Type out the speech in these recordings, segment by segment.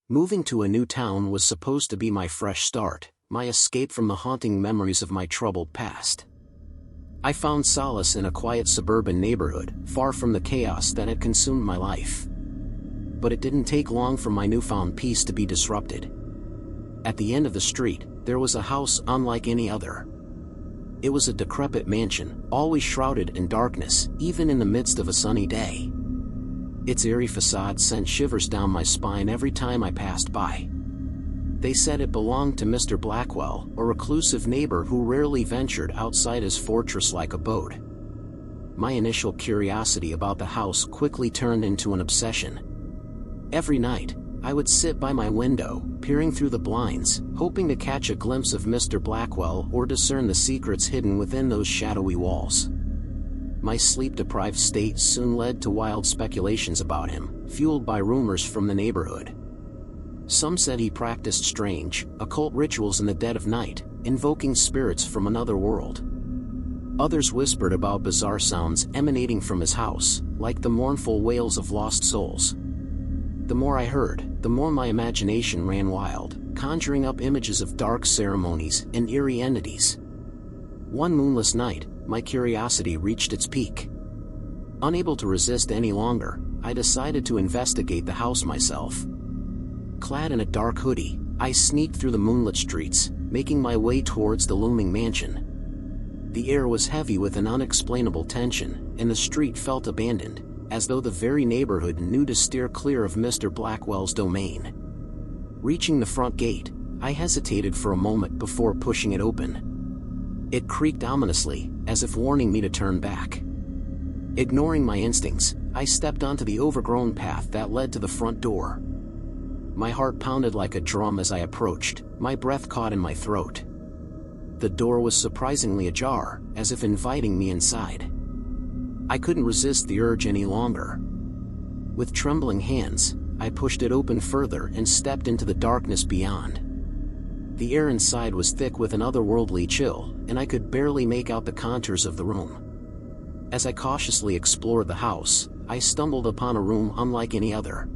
Moving to a new town was supposed to be my fresh start, my escape from the haunting memories of my troubled past. I found solace in a quiet suburban neighborhood, far from the chaos that had consumed my life. But it didn't take long for my newfound peace to be disrupted. At the end of the street, there was a house unlike any other. It was a decrepit mansion, always shrouded in darkness, even in the midst of a sunny day. Its eerie facade sent shivers down my spine every time I passed by. They said it belonged to Mr. Blackwell, a reclusive neighbor who rarely ventured outside his fortress-like abode. My initial curiosity about the house quickly turned into an obsession. Every night, I would sit by my window, peering through the blinds, hoping to catch a glimpse of Mr. Blackwell or discern the secrets hidden within those shadowy walls. My sleep-deprived state soon led to wild speculations about him, fueled by rumors from the neighborhood. Some said he practiced strange, occult rituals in the dead of night, invoking spirits from another world. Others whispered about bizarre sounds emanating from his house, like the mournful wails of lost souls. The more I heard, the more my imagination ran wild, conjuring up images of dark ceremonies and eerie entities. One moonless night, my curiosity reached its peak. Unable to resist any longer, I decided to investigate the house myself. Clad in a dark hoodie, I sneaked through the moonlit streets, making my way towards the looming mansion. The air was heavy with an unexplainable tension, and the street felt abandoned, as though the very neighborhood knew to steer clear of Mr. Blackwell's domain. Reaching the front gate, I hesitated for a moment before pushing it open. It creaked ominously, as if warning me to turn back. Ignoring my instincts, I stepped onto the overgrown path that led to the front door. My heart pounded like a drum as I approached, my breath caught in my throat. The door was surprisingly ajar, as if inviting me inside. I couldn't resist the urge any longer. With trembling hands, I pushed it open further and stepped into the darkness beyond. The air inside was thick with an otherworldly chill, and I could barely make out the contours of the room. As I cautiously explored the house, I stumbled upon a room unlike any other.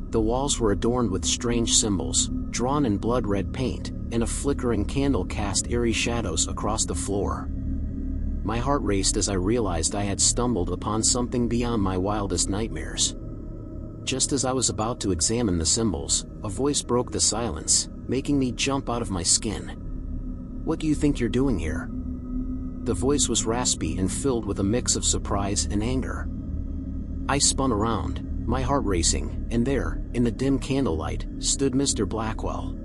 The walls were adorned with strange symbols, drawn in blood-red paint, and a flickering candle cast eerie shadows across the floor. My heart raced as I realized I had stumbled upon something beyond my wildest nightmares. Just as I was about to examine the symbols, a voice broke the silence, making me jump out of my skin. "What do you think you're doing here?" The voice was raspy and filled with a mix of surprise and anger. I spun around, my heart racing, and there, in the dim candlelight, stood Mr. Blackwell.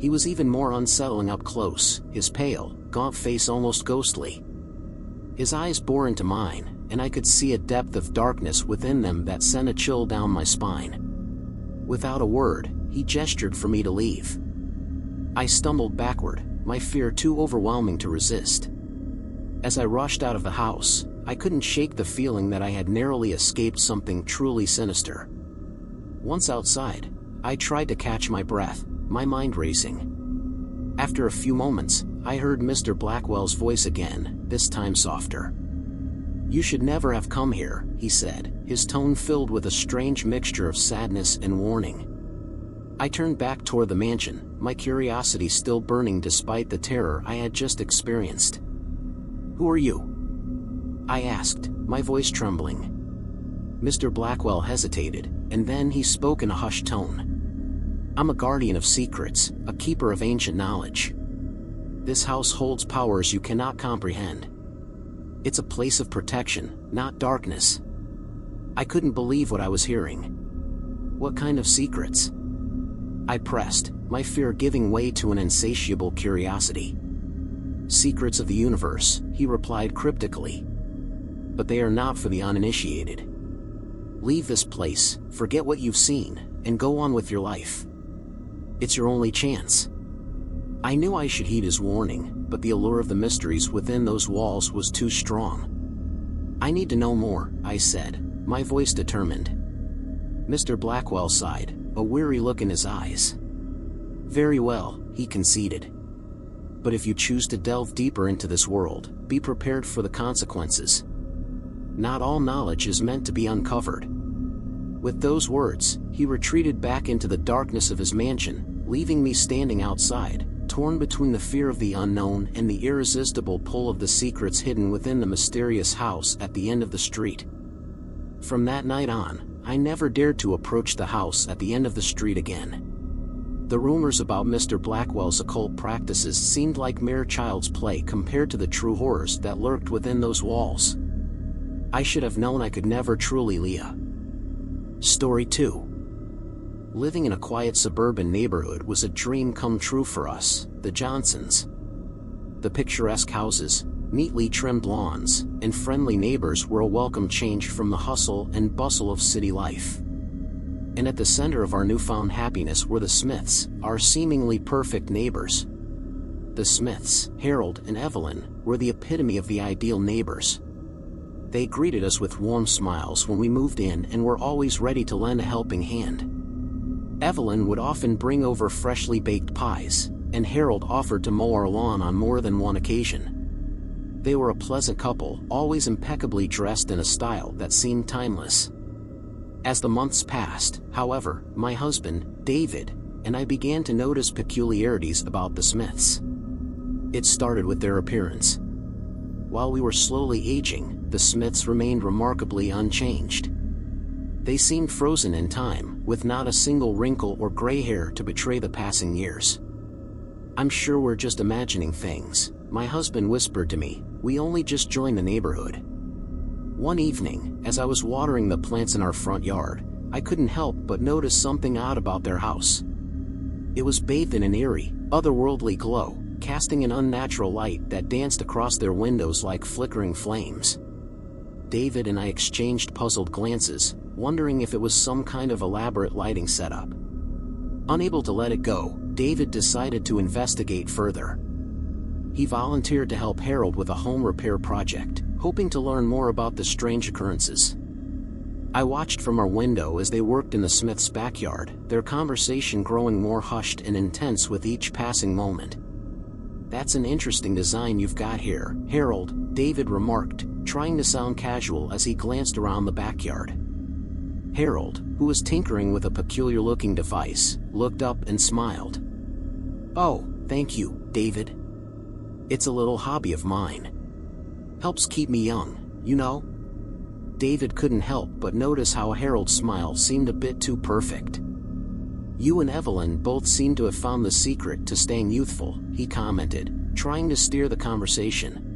He was even more unsettling up close, his pale, gaunt face almost ghostly. His eyes bore into mine, and I could see a depth of darkness within them that sent a chill down my spine. Without a word, he gestured for me to leave. I stumbled backward, my fear too overwhelming to resist. As I rushed out of the house, I couldn't shake the feeling that I had narrowly escaped something truly sinister. Once outside, I tried to catch my breath, my mind racing. After a few moments, I heard Mr. Blackwell's voice again, this time softer. "You should never have come here," he said, his tone filled with a strange mixture of sadness and warning. I turned back toward the mansion, my curiosity still burning despite the terror I had just experienced. "Who are you?" I asked, my voice trembling. Mr. Blackwell hesitated, and then he spoke in a hushed tone. "I'm a guardian of secrets, a keeper of ancient knowledge. This house holds powers you cannot comprehend. It's a place of protection, not darkness." I couldn't believe what I was hearing. "What kind of secrets?" I pressed, my fear giving way to an insatiable curiosity. "Secrets of the universe," he replied cryptically. "But they are not for the uninitiated. Leave this place, forget what you've seen, and go on with your life. It's your only chance." I knew I should heed his warning, but the allure of the mysteries within those walls was too strong. "I need to know more," I said, my voice determined. Mr. Blackwell sighed, a weary look in his eyes. "Very well," he conceded. "But if you choose to delve deeper into this world, be prepared for the consequences. Not all knowledge is meant to be uncovered. With those words, he retreated back into the darkness of his mansion, leaving me standing outside, torn between the fear of the unknown and the irresistible pull of the secrets hidden within the mysterious house at the end of the street. From that night on, I never dared to approach the house at the end of the street again. The rumors about Mr. Blackwell's occult practices seemed like mere child's play compared to the true horrors that lurked within those walls. I should have known I could never truly live. Story 2. Living in a quiet suburban neighborhood was a dream come true for us, the Johnsons. The picturesque houses, neatly trimmed lawns, and friendly neighbors were a welcome change from the hustle and bustle of city life. And at the center of our newfound happiness were the Smiths, our seemingly perfect neighbors. The Smiths, Harold and Evelyn, were the epitome of the ideal neighbors. They greeted us with warm smiles when we moved in and were always ready to lend a helping hand. Evelyn would often bring over freshly baked pies, and Harold offered to mow our lawn on more than one occasion. They were a pleasant couple, always impeccably dressed in a style that seemed timeless. As the months passed, however, my husband, David, and I began to notice peculiarities about the Smiths. It started with their appearance. While we were slowly aging, the Smiths remained remarkably unchanged. They seemed frozen in time, with not a single wrinkle or gray hair to betray the passing years. "I'm sure we're just imagining things," my husband whispered to me. "We only just joined the neighborhood." One evening, as I was watering the plants in our front yard, I couldn't help but notice something odd about their house. It was bathed in an eerie, otherworldly glow, casting an unnatural light that danced across their windows like flickering flames. David and I exchanged puzzled glances, wondering if it was some kind of elaborate lighting setup. Unable to let it go, David decided to investigate further. He volunteered to help Harold with a home repair project, hoping to learn more about the strange occurrences. I watched from our window as they worked in the Smiths' backyard, their conversation growing more hushed and intense with each passing moment. "That's an interesting design you've got here, Harold," David remarked, trying to sound casual as he glanced around the backyard. Harold, who was tinkering with a peculiar-looking device, looked up and smiled. "Oh, thank you, David. It's a little hobby of mine. Helps keep me young, you know?" David couldn't help but notice how Harold's smile seemed a bit too perfect. "You and Evelyn both seem to have found the secret to staying youthful," he commented, trying to steer the conversation.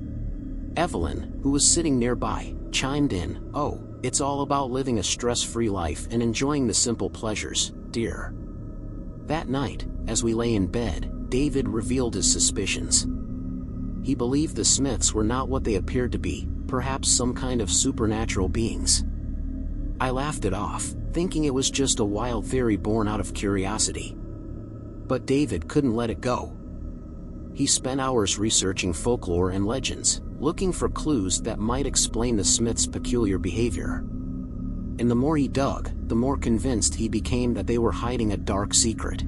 Evelyn, who was sitting nearby, chimed in, "Oh, it's all about living a stress-free life and enjoying the simple pleasures, dear." That night, as we lay in bed, David revealed his suspicions. He believed the Smiths were not what they appeared to be, perhaps some kind of supernatural beings. I laughed it off, thinking it was just a wild theory born out of curiosity. But David couldn't let it go. He spent hours researching folklore and legends, looking for clues that might explain the Smiths' peculiar behavior. And the more he dug, the more convinced he became that they were hiding a dark secret.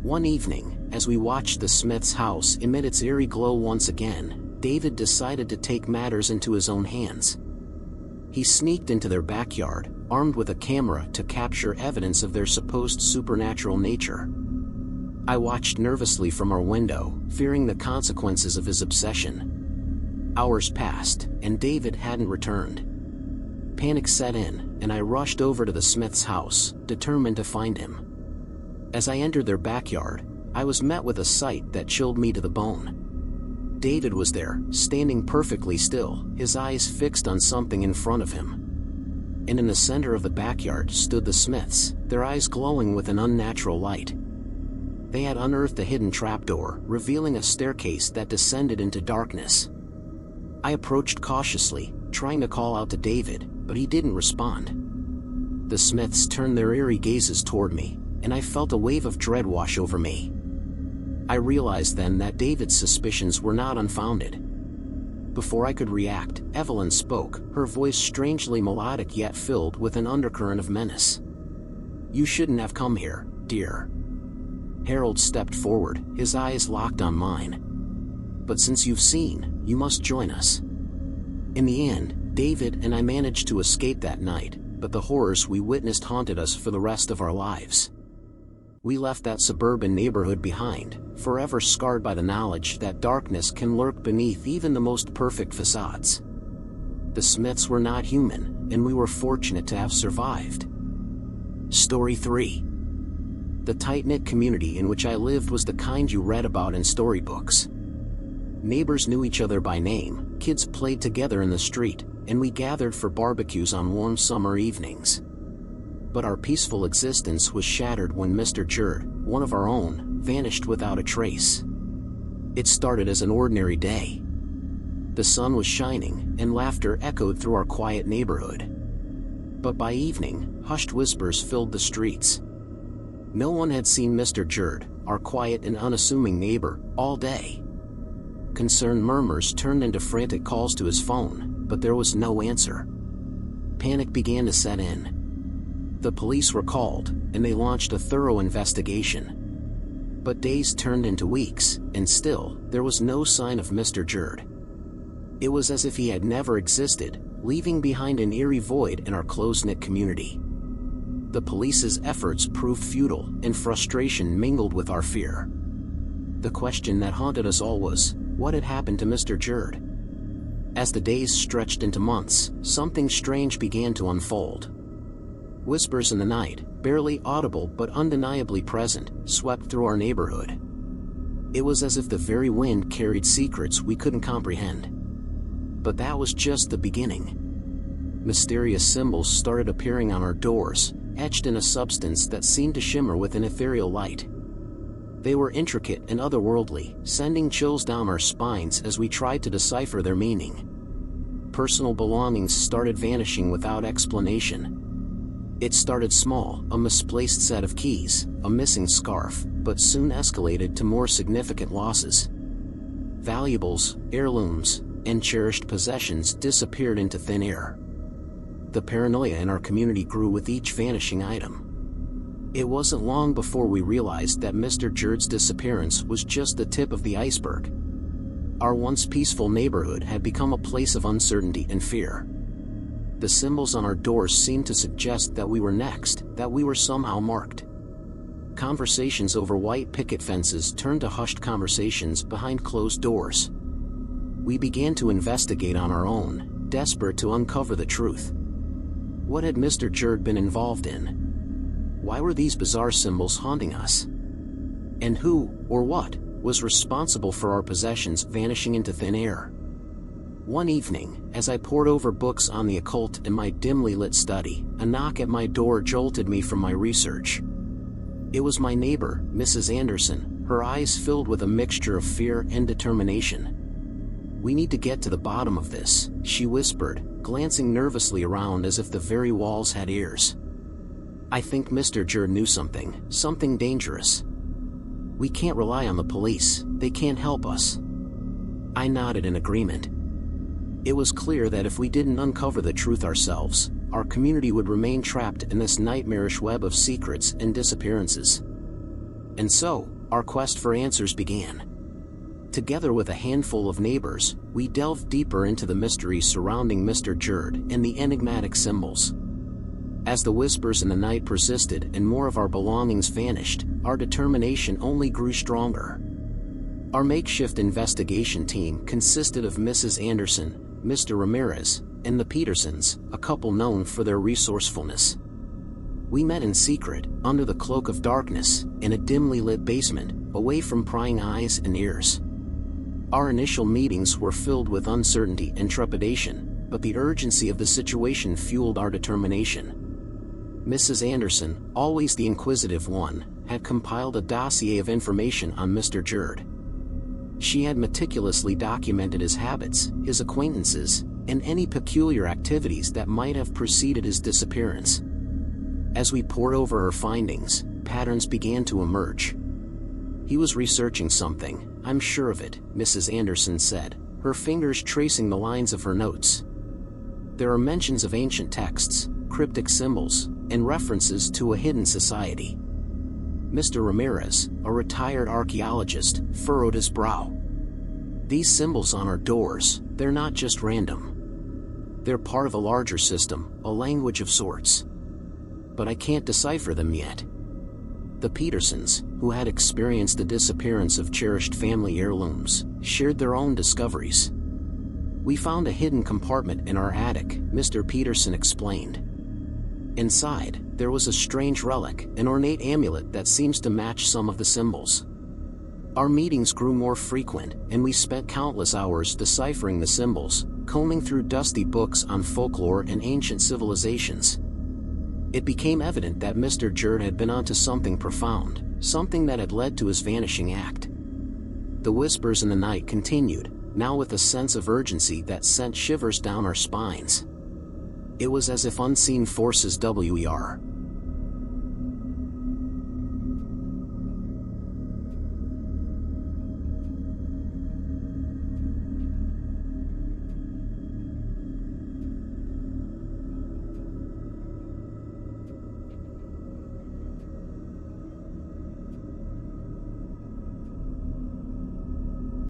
One evening, as we watched the Smiths' house emit its eerie glow once again, David decided to take matters into his own hands. He sneaked into their backyard, armed with a camera to capture evidence of their supposed supernatural nature. I watched nervously from our window, fearing the consequences of his obsession. Hours passed, and David hadn't returned. Panic set in, and I rushed over to the Smiths' house, determined to find him. As I entered their backyard, I was met with a sight that chilled me to the bone. David was there, standing perfectly still, his eyes fixed on something in front of him. And in the center of the backyard stood the Smiths, their eyes glowing with an unnatural light. They had unearthed a hidden trapdoor, revealing a staircase that descended into darkness. I approached cautiously, trying to call out to David, but he didn't respond. The Smiths turned their eerie gazes toward me, and I felt a wave of dread wash over me. I realized then that David's suspicions were not unfounded. Before I could react, Evelyn spoke, her voice strangely melodic yet filled with an undercurrent of menace. "You shouldn't have come here, dear." Harold stepped forward, his eyes locked on mine. "But since you've seen, you must join us." In the end, David and I managed to escape that night, but the horrors we witnessed haunted us for the rest of our lives. We left that suburban neighborhood behind, forever scarred by the knowledge that darkness can lurk beneath even the most perfect facades. The Smiths were not human, and we were fortunate to have survived. Story 3. The tight-knit community in which I lived was the kind you read about in storybooks. Neighbors knew each other by name, kids played together in the street, and we gathered for barbecues on warm summer evenings. But our peaceful existence was shattered when Mr. Jerd, one of our own, vanished without a trace. It started as an ordinary day. The sun was shining, and laughter echoed through our quiet neighborhood. But by evening, hushed whispers filled the streets. No one had seen Mr. Jerd, our quiet and unassuming neighbor, all day. Concerned murmurs turned into frantic calls to his phone, but there was no answer. Panic began to set in. The police were called, and they launched a thorough investigation. But days turned into weeks, and still, there was no sign of Mr. Jerd. It was as if he had never existed, leaving behind an eerie void in our close-knit community. The police's efforts proved futile, and frustration mingled with our fear. The question that haunted us all was, what had happened to Mr. Jerd? As the days stretched into months, something strange began to unfold. Whispers in the night, barely audible but undeniably present, swept through our neighborhood. It was as if the very wind carried secrets we couldn't comprehend. But that was just the beginning. Mysterious symbols started appearing on our doors, etched in a substance that seemed to shimmer with an ethereal light. They were intricate and otherworldly, sending chills down our spines as we tried to decipher their meaning. Personal belongings started vanishing without explanation. It started small, a misplaced set of keys, a missing scarf, but soon escalated to more significant losses. Valuables, heirlooms, and cherished possessions disappeared into thin air. The paranoia in our community grew with each vanishing item. It wasn't long before we realized that Mr. Jerd's disappearance was just the tip of the iceberg. Our once peaceful neighborhood had become a place of uncertainty and fear. The symbols on our doors seemed to suggest that we were next, that we were somehow marked. Conversations over white picket fences turned to hushed conversations behind closed doors. We began to investigate on our own, desperate to uncover the truth. What had Mr. Jerd been involved in? Why were these bizarre symbols haunting us? And who, or what, was responsible for our possessions vanishing into thin air? One evening, as I pored over books on the occult in my dimly lit study, a knock at my door jolted me from my research. It was my neighbor, Mrs. Anderson, her eyes filled with a mixture of fear and determination. "We need to get to the bottom of this," she whispered, glancing nervously around as if the very walls had ears. "I think Mr. Jerd knew something dangerous. We can't rely on the police, they can't help us." I nodded in agreement. It was clear that if we didn't uncover the truth ourselves, our community would remain trapped in this nightmarish web of secrets and disappearances. And so, our quest for answers began. Together with a handful of neighbors, we delved deeper into the mysteries surrounding Mr. Jerd and the enigmatic symbols. As the whispers in the night persisted and more of our belongings vanished, our determination only grew stronger. Our makeshift investigation team consisted of Mrs. Anderson, Mr. Ramirez, and the Petersons, a couple known for their resourcefulness. We met in secret, under the cloak of darkness, in a dimly lit basement, away from prying eyes and ears. Our initial meetings were filled with uncertainty and trepidation, but the urgency of the situation fueled our determination. Mrs. Anderson, always the inquisitive one, had compiled a dossier of information on Mr. Jerd. She had meticulously documented his habits, his acquaintances, and any peculiar activities that might have preceded his disappearance. As we pored over her findings, patterns began to emerge. "He was researching something, I'm sure of it," Mrs. Anderson said, her fingers tracing the lines of her notes. "There are mentions of ancient texts, cryptic symbols, and references to a hidden society." Mr. Ramirez, a retired archaeologist, furrowed his brow. "These symbols on our doors, they're not just random. They're part of a larger system, a language of sorts. But I can't decipher them yet. The Petersons, who had experienced the disappearance of cherished family heirlooms, shared their own discoveries. "We found a hidden compartment in our attic," Mr. Peterson explained. "Inside, there was a strange relic, an ornate amulet that seems to match some of the symbols. Our meetings grew more frequent, and we spent countless hours deciphering the symbols, combing through dusty books on folklore and ancient civilizations. It became evident that Mr. Jerd had been onto something profound, something that had led to his vanishing act." The whispers in the night continued, now with a sense of urgency that sent shivers down our spines. It was as if unseen forces